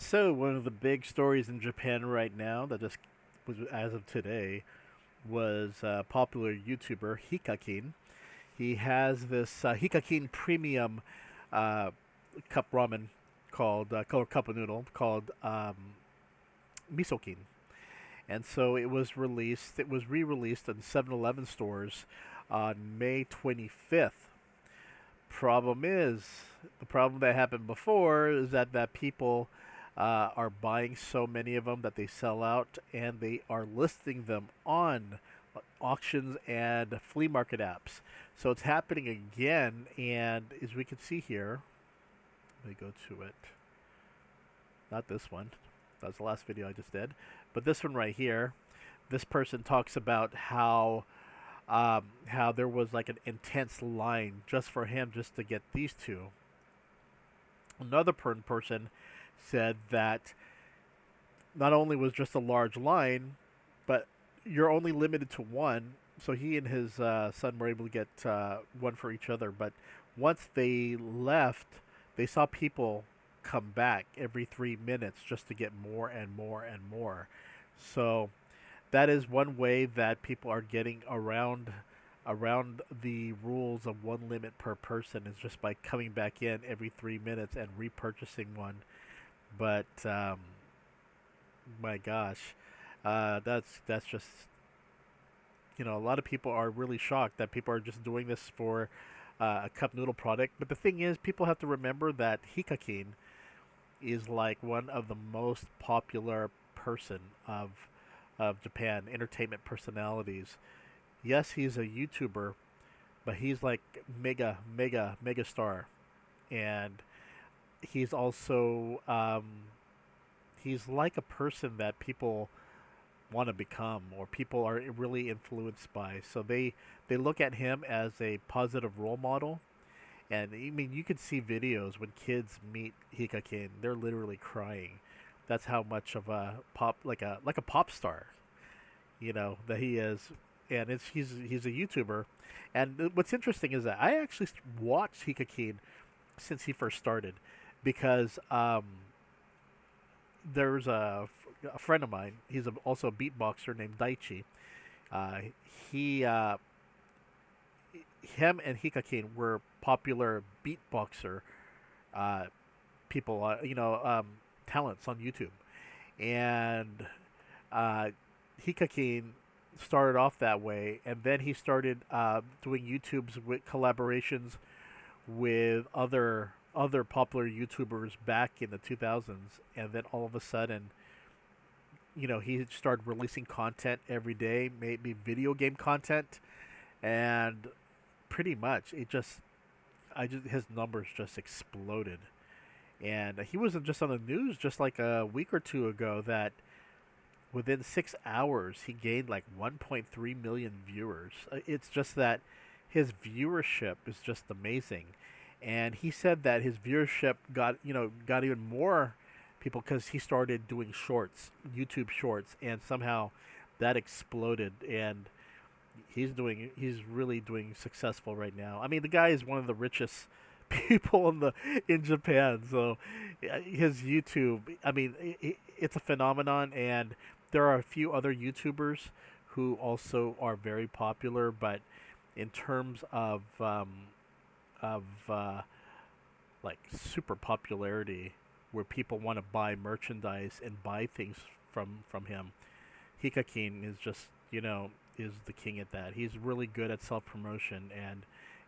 So one of the big stories in Japan right now that just was as of today was popular YouTuber HIKAKIN. He has this HIKAKIN premium uh, cup ramen called or cup of noodle called Misokin. And so it was released. It was re-released in 7-Eleven stores on May 25th. The problem that happened before is that people are buying so many of them that they sell out, and they are listing them on auctions and flea market apps. So it's happening again, and as we can see here, let me go to it. Not this one. That's the last video I just did, but this one right here. This person talks about how there was like an intense line just for him just to get these two. Another person said that not only was just a large line, but you're only limited to one. So he and his son were able to get one for each other. But once they left, they saw people come back every 3 minutes just to get more and more and more. So that is one way that people are getting around the rules of one limit per person is just by coming back in every 3 minutes and repurchasing one. But my gosh, that's just a lot of people are really shocked that people are just doing this for a cup noodle product. But the thing is, people have to remember that Hikakin is like one of the most popular person of Japan entertainment personalities. Yes, he's a YouTuber, but he's like mega star, and he's also he's like a person that people want to become or people are really influenced by. So they look at him as a positive role model. And I mean, you can see videos when kids meet Hikakin, they're literally crying. That's how much of a pop, like a pop star, that he is. And he's a YouTuber. And what's interesting is that I actually watched Hikakin since he first started, because there's a friend of mine. He's also a beatboxer named Daichi. Uh, he him and Hikakin were popular beatboxer uh, people, talents on YouTube, and uh, Hikakin started off that way, and then he started doing YouTubes with collaborations with other popular YouTubers back in the 2000s, and then all of a sudden, he started releasing content every day, maybe video game content, and pretty much his numbers just exploded. And he wasn't just on the news just like a week or two ago that within 6 hours he gained like 1.3 million viewers. It's just that his viewership is just amazing, and he said that his viewership got even more people because he started doing shorts, YouTube shorts, and somehow that exploded. And he's really doing successful right now. I mean, the guy is one of the richest people in Japan. So his YouTube, I mean, it's a phenomenon, and there are a few other YouTubers who also are very popular. But in terms of like super popularity, where people want to buy merchandise and buy things from him, Hikakin is just is the king at that. He's really good at self promotion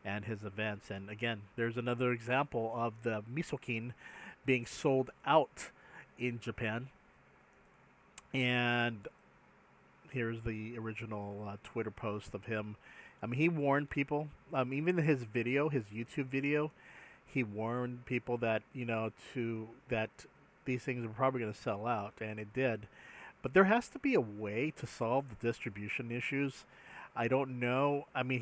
and his events. And again, there's another example of the Misokin being sold out in Japan. And here's the original Twitter post of him. I mean, he warned people. Even his video, his YouTube video, he warned people that that these things were probably going to sell out, and it did. But there has to be a way to solve the distribution issues. I don't know. I mean,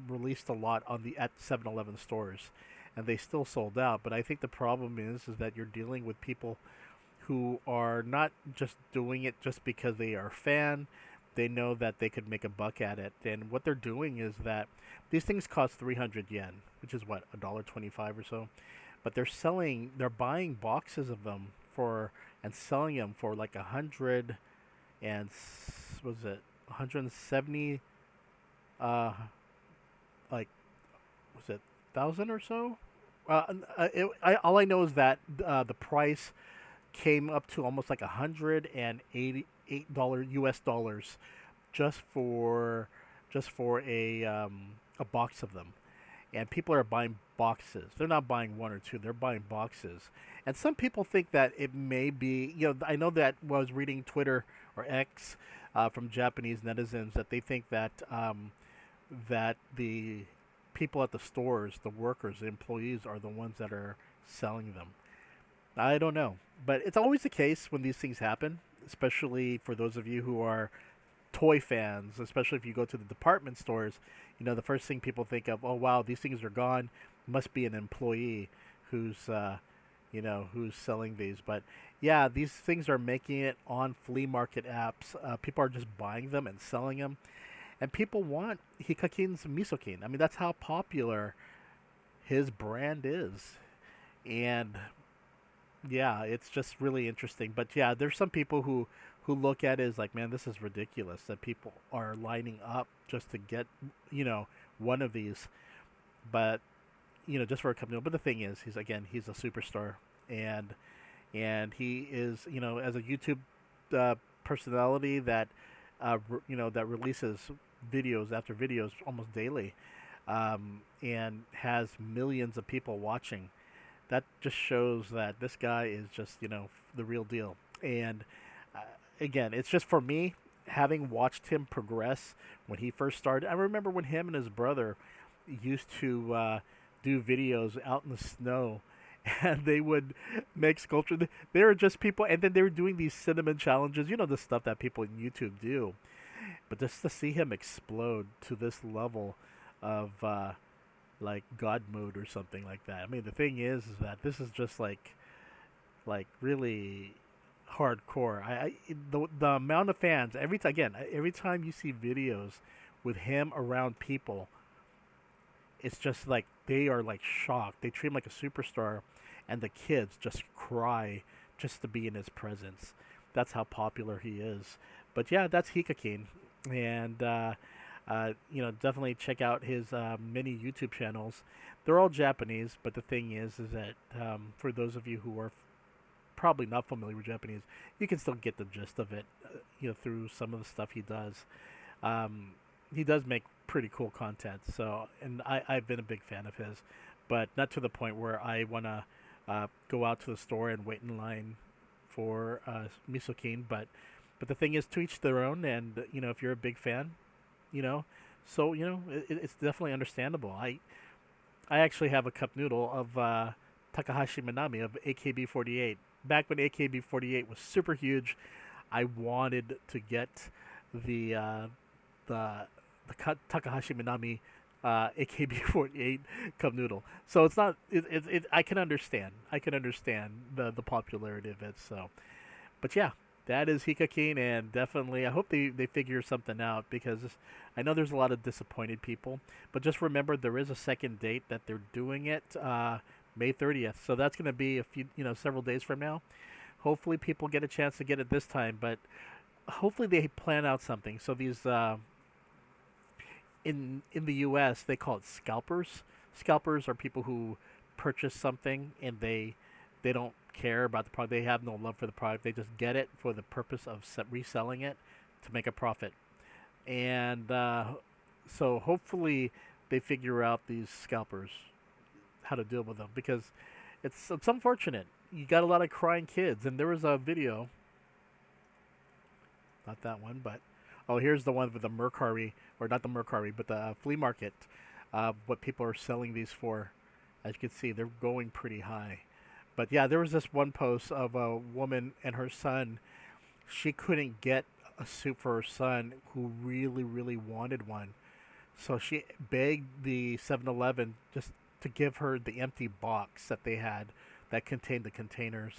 released a lot on the at 7-Eleven stores, and they still sold out. But I think the problem is that you're dealing with people who are not just doing it just because they are a fan. They know that they could make a buck at it, and what they're doing is that these things cost 300 yen, which is what, $1.25 or so. but they're buying boxes of them for and selling them for like 100 and was it 170 uh like was it thousand or so. All I know is that the price came up to almost like $188 US dollars just for a box of them. And people are buying boxes. They're not buying one or two. They're buying boxes. And some people think that it may be, I know that was reading Twitter or X from Japanese netizens that they think that the people at the stores, the workers, the employees, are the ones that are selling them. I don't know, but it's always the case when these things happen, especially for those of you who are toy fans, especially if you go to the department stores. The first thing people think of, oh wow, these things are gone. Must be an employee who's who's selling these. But yeah, these things are making it on flea market apps. People are just buying them and selling them, and people want Hikakin's Misokin. I mean, that's how popular his brand is, and yeah, it's just really interesting. But yeah, there's some people who look at it as like, man, this is ridiculous that people are lining up just to get one of these. But just for a company. But the thing is, he's a superstar, and he is as a YouTube personality that that releases videos after videos almost daily, and has millions of people watching. That just shows that this guy is just the real deal. And uh, again, it's just for me, having watched him progress when he first started. I remember when him and his brother used to do videos out in the snow, and they would make sculpture. They were just people, and then they were doing these cinnamon challenges. The stuff that people in YouTube do. But just to see him explode to this level of like God mode or something like that. I mean, the thing is that this is just like really hardcore. The amount of fans every time you see videos with him around people, it's just like they are like shocked. They treat him like a superstar, and the kids just cry just to be in his presence. That's how popular he is. But yeah, that's Hikakin, and definitely check out his many YouTube channels. They're all Japanese, but the thing is that for those of you who are probably not familiar with Japanese, you can still get the gist of it, through some of the stuff he does. He does make pretty cool content, so and I've been a big fan of his, but not to the point where I want to go out to the store and wait in line for Misokin. But the thing is, to each their own, and if you're a big fan, you know, so it's definitely understandable. I actually have a cup noodle of Takahashi Minami of AKB48. Back when AKB48 was super huge, I wanted to get the the Takahashi Minami AKB48 cup noodle. So it's not I can understand. I can understand the popularity of it. So, but yeah, that is Hikakin, and definitely I hope they figure something out, because I know there's a lot of disappointed people. But just remember, there is a second date that they're doing it, May 30th. So that's going to be a few several days from now. Hopefully people get a chance to get it this time, but hopefully they plan out something. So these in the U.S. they call it scalpers. Scalpers are people who purchase something and they don't care about the product. They have no love for the product. They just get it for the purpose of reselling it to make a profit. And so hopefully they figure out, these scalpers, how to deal with them, because it's unfortunate. You got a lot of crying kids, and there was a video, not that one, but oh, here's the one with the Mercari, or not the Mercari, but the flea market. What people are selling these for, as you can see, they're going pretty high. But yeah, there was this one post of a woman and her son. She couldn't get a suit for her son, who really, really wanted one. So she begged the 7-Eleven just to give her the empty box that they had that contained the containers.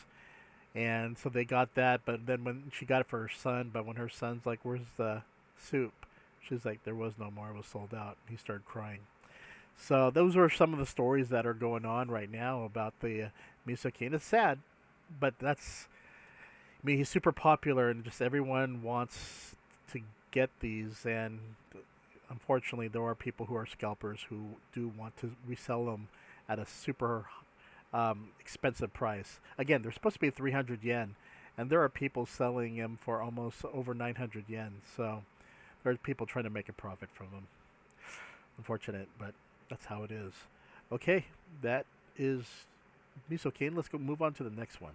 And so they got that, but then when she got it for her son, but when her son's like, "Where's the soup?" She's like, "There was no more. It was sold out." He started crying. So those are some of the stories that are going on right now about the Misokin. It's sad, but that's. I mean, he's super popular, and just everyone wants to get these. And unfortunately, there are people who are scalpers who do want to resell them at a super expensive price. Again, they're supposed to be 300 yen, and there are people selling them for almost over 900 yen. So there's people trying to make a profit from them. Unfortunate, but that's how it is. Okay, that is Misokin. Let's go move on to the next one.